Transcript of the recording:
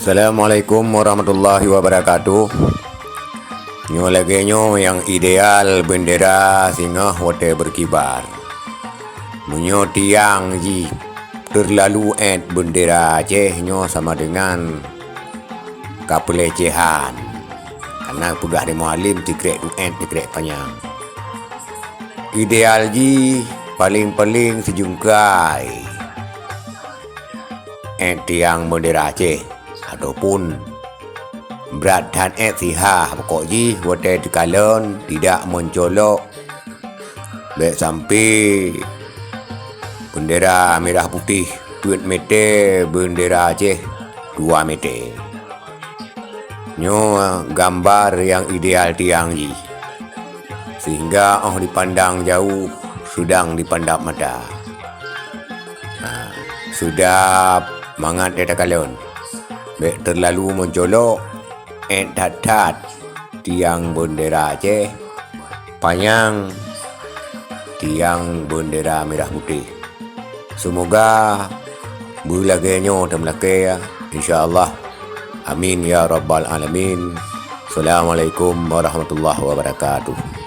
Assalamualaikum warahmatullahi wabarakatuh. Nyo lagi nyo yang ideal bendera singa wate berkibar. Menyo tiang ji terlalu bendera Aceh nyo sama dengan kapelecehan. Karena pegah di mualim tikrek tikrek panjang. Ideal ji paling-paling sejungkai tiang bendera Aceh ataupun berat dan siha pokok ji wate dikalon tidak mencolok baik sampai bendera merah putih 2 meter, bendera Aceh 2 meter. Nyo gambar yang ideal tiang ji sehingga dipandang jauh sedang dipandang mata. Sudah mangat dia kalon baik terlalu mencolok dat tiang bendera Aceh panjang tiang bendera merah putih. Semoga bulagenya temlake insyaallah. Amin ya rabbal alamin. Assalamualaikum warahmatullahi wabarakatuh.